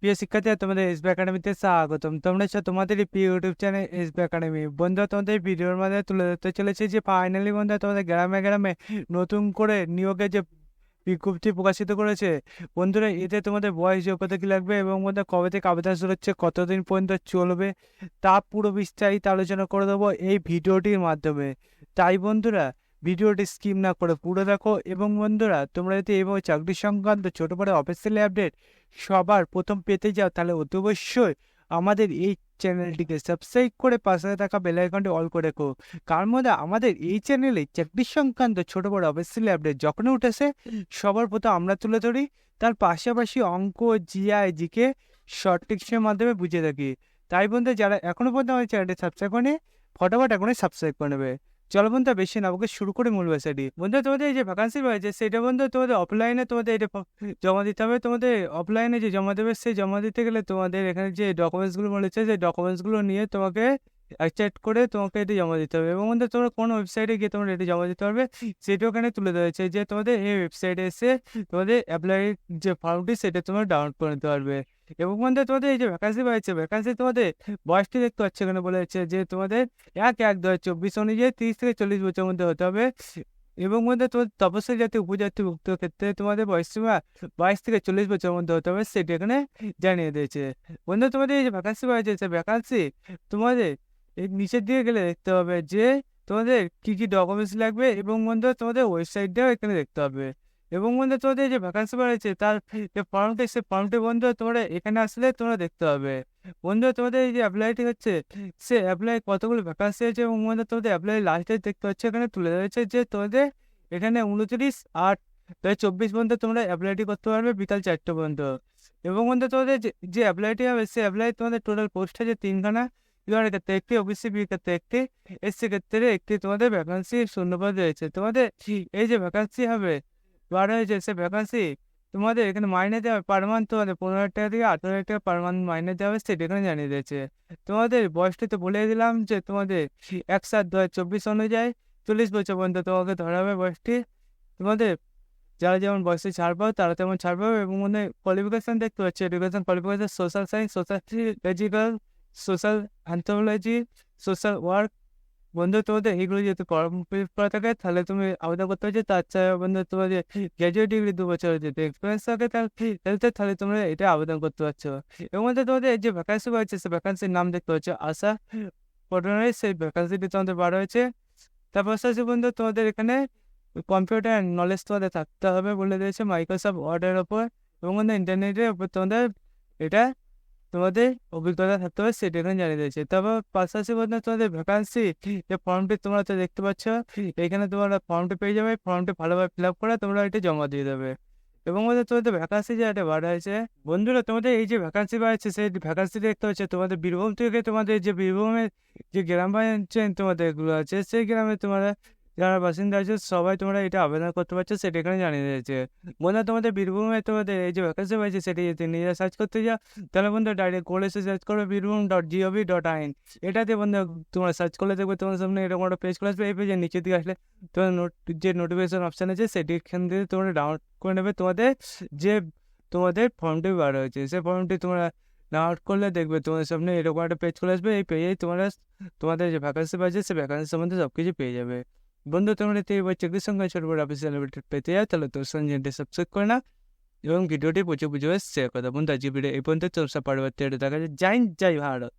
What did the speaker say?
প্রিয় শিক্ষার্থীরা, তোমাদের এসবি একাডেমিতে স্বাগতম। তোমরা তোমাদের এই প্রিয় ইউটিউব চ্যানেল এসবি একাডেমি। বন্ধুরা, তোমাদের ভিডিওর মাধ্যমে তুলে ধরতে চলেছে যে ফাইনালি বন্ধুরা তোমাদের গ্রামে গ্রামে নতুন করে নিয়োগের যে বিজ্ঞপ্তি প্রকাশিত করেছে। বন্ধুরা, এতে তোমাদের বয়স যোগ্যতা কি লাগবে এবং বন্ধুরা কবে থেকে আবেদন শুরু হচ্ছে, কতদিন পর্যন্ত চলবে, তা পুরো বিস্তারিত আলোচনা করে দেবো এই ভিডিওটির মাধ্যমে। তাই বন্ধুরা, ভিডিওটি স্কিপ না করে পুরো দেখো। এবং বন্ধুরা, তোমরা যদি এইভাবে চাকরি সংক্রান্ত ছোট বড় অফিসিয়ালি আপডেট সবার প্রথম পেতে যাও, তাহলে অতি অবশ্যই আমাদের এই চ্যানেলটিকে সাবস্ক্রাইব করে পাশে থাকা বেল আইকনটি অল করে রেখো। কারণ মধ্যে আমাদের এই চ্যানেলে চাকরি সংক্রান্ত ছোট বড় অফিসিয়ালি আপডেট যখনই উঠেছে সবার প্রথম আমরা তুলে ধরি। তার পাশাপাশি অঙ্ক, জিআই, জিকে শর্ট টিক্সের মাধ্যমে বুঝে থাকি। তাই বন্ধু, যারা এখনো পর্যন্ত আমার চ্যানেলটি সাবস্ক্রাইব করেনি, ফটাফট এখনই সাবস্ক্রাইব করে নেবে। চলো বন্ধু, বেশি না ওকে শুরু করে মূল বিষয়টি। বন্ধু, তোমাদের এই যে ভ্যাকান্সি রয়েছে সেটা বন্ধু তোমাদের অফলাইনে তোমাদের এটা জমা দিতে হবে। তোমাদের অফলাইনে যে জমা দেবে সেই জমা দিতে গেলে তোমাদের এখানে যে ডকুমেন্টসগুলো বলেছে সেই ডকুমেন্টসগুলো নিয়ে তোমাকে অ্যাকসেপ্ট করে তোমাকে এটি জমা দিতে হবে। এবং বন্ধু, তোমরা কোন ওয়েবসাইটে গিয়ে তোমরা এটি জমা দিতে পারবে সেটাও এখানে তুলে দেওয়া হয়েছে, যে তোমাদের এই ওয়েবসাইটে এসে তোমাদের অ্যাপ্লাই যে ফর্মটি সেটা তোমরা ডাউনলোড করে নিতে পারবে। এবং বন্ধু, তোমাদের এই যে ভ্যাকান্সি রয়েছে, ভ্যাকান্সি তোমাদের বয়সটি দেখতে পাচ্ছ এখানে বলা হচ্ছে যে তোমাদের 1/1/2024 অনুযায়ী 30 থেকে 40 বছরের মধ্যে হতে হবে। এবং মধ্যে তোমাদের তপশিলি জাতি উপজাতিভুক্ত ক্ষেত্রে তোমাদের বয়সসীমা 22 থেকে 40 বছরের মধ্যে হতে হবে, সেটি এখানে জানিয়ে দিয়েছে। বন্ধু, তোমাদের এই যে ভ্যাকান্সি রয়েছে সেই ভ্যাকান্সি তোমাদের এই নিচের দিকে গেলে দেখতে হবে যে তোমাদের কি কি ডকুমেন্টস লাগবে। এবং বন্ধু, তোমাদের ওয়েবসাইটটাও এখানে দেখতে হবে। এবং বন্ধু, তোমাদের যে ভ্যাকান্সি রয়েছে তার যে ফর্মটি, সেই ফর্মটি বন্ধু তোমরা এখানে আসলে তোমরা দেখতে হবে। বন্ধু, তোমাদের এই যে অ্যাপ্লাইটি হচ্ছে সে অ্যাপ্লাই কতগুলো ভ্যাকান্সি আছে এবং বন্ধু তোমাদের অ্যাপ্লাই লাস্ট ডেট দেখতে পাচ্ছ এখানে তুলে ধরেছে যে তোমাদের এখানে 29/8/2024 পর্যন্ত তোমরা অ্যাপ্লাইটি করতে পারবে বিকাল 4টে পর্যন্ত। এবং বন্ধু, তোমাদের যে অ্যাপ্লাইটি হবে সে অ্যাপ্লাই তোমাদের টোটাল পোস্ট আছে 3খানা। বিভাগের ক্ষেত্রে একটি, ওবিসি বি ক্ষেত্রে একটি, এসসি ক্ষেত্রে একটি তোমাদের ভ্যাকান্সি শূন্যপদ রয়েছে। তোমাদের এই যে ভ্যাকান্সি হবে বার হয়েছে সে ভ্যাকান্সি তোমাদের এখানে মাইনে দেওয়া হবে পার মান্থ তোমাদের 15,000 টাকা থেকে 18,000 টাকা পার মান্থ মাইনে দেওয়া হবে, সেটা এখানে জানিয়ে দিয়েছে। তোমাদের বয়সটা তো বলে দিলাম যে তোমাদের 1/7/2024 অনুযায়ী 40 বছর পর্যন্ত তোমাকে ধরা হবে বয়সটি। তোমাদের যারা যেমন বয়সে ছাড় পাও তারা তেমন ছাড় পাবে। এবং মনে কোয়ালিফিকেশন দেখতে পাচ্ছি, education qualification social science, social logical, social anthropology, social work. বন্ধু, তোমাদের এইগুলো যদি কমপ্লিট করা থাকে তাহলে তুমি আবেদন করতে পারছো। তাছাড়া বন্ধু, তোমাদের গ্র্যাজুয়েট ডিগ্রি 2 বছরের যদি এক্সপিরিয়েন্স থাকে তাহলে তোমরা এটা আবেদন করতে পারছো। এবং মধ্যে তোমাদের যে ভ্যাকান্সি রয়েছে সেই ভ্যাকান্সির নাম দেখতে পাচ্ছ আশা পটনারি, সেই ভ্যাকান্সিটি তোমাদের বার হয়েছে। তার পাশাপাশি বন্ধু, তোমাদের এখানে কম্পিউটার নলেজ তোমাদের থাকতে হবে বলে দিয়েছে মাইক্রোসফট ওয়ার্ডের ওপর। এবং ইন্টারনেটের ওপর তোমাদের এটা তোমাদের অভিজ্ঞতা থাকতে হবে, সেটা এখানে জানিয়ে দিয়েছে। তারপর পাশাপাশি বলতে তোমাদের ভ্যাকান্সি যে ফর্মটি তোমরা তো দেখতে পাচ্ছ এখানে তোমরা ফর্মটি পেয়ে যাবে। ফর্মটি ভালোভাবে ফিল আপ করে তোমরা এটা জমা দিয়ে দেবে। এবং বলতে তোমাদের ভ্যাকান্সি যে একটা বার হয়েছে বন্ধুরা, তোমাদের এই যে ভ্যাকান্সি বার হয়েছে সেই ভ্যাকান্সি দেখতে হচ্ছে তোমাদের বীরভূম থেকে। তোমাদের যে বীরভূমের যে গ্রাম পঞ্চায়েত তোমাদের এগুলো আছে সেই গ্রামে তোমরা যারা বাসিন্দা আছে সবাই তোমরা এটা আবেদন করতে পারছো, সেটা এখানে জানিয়ে দিয়েছে। বন্ধুরা, তোমাদের বীরভূমে তোমাদের এই যে ভ্যাকান্সি হয়েছে সেটি যদি নিজেরা সার্চ করতে যাও তাহলে বন্ধু ডাইরেক্ট কোড এসে সার্চ করবে বীরভূম.gov.in। এটাতে বন্ধু তোমরা সার্চ করলে দেখবে তোমার সামনে এরকম একটা পেজ খুলে আসবে। এই পেজের নিচের দিকে আসলে তোমার যে নোটিফিকেশন অপশান আছে সেটি এখান থেকে তোমরা ডাউনলোড করে নেবে। যে তোমাদের ফর্মটি বার হয়েছে সেই ফর্মটি তোমরা ডাউনলোড করলে দেখবে তোমাদের সামনে এরকম একটা পেজ খুলে আসবে। এই পেজে তোমরা তোমাদের যে ভ্যাকান্সি পাচ্ছে সেই ভ্যাকান্সি সম্বন্ধে সব কিছু পেয়ে যাবে। বন্ধু, তোমরা যদি এবার চাকরির সঙ্গে ছোট বড় অফিসিয়াল আপডেট পেতে যাও তাহলে তোর সঙ্গে সাবস্ক্রাইব করে না এবং ভিডিওটি প্রচুর শেয়ার করে দাও। বন্ধু, আজকে ভিডিও এই পর্যন্ত। তোর সব পরবর্তী দেখা যায়। জয় ভারত।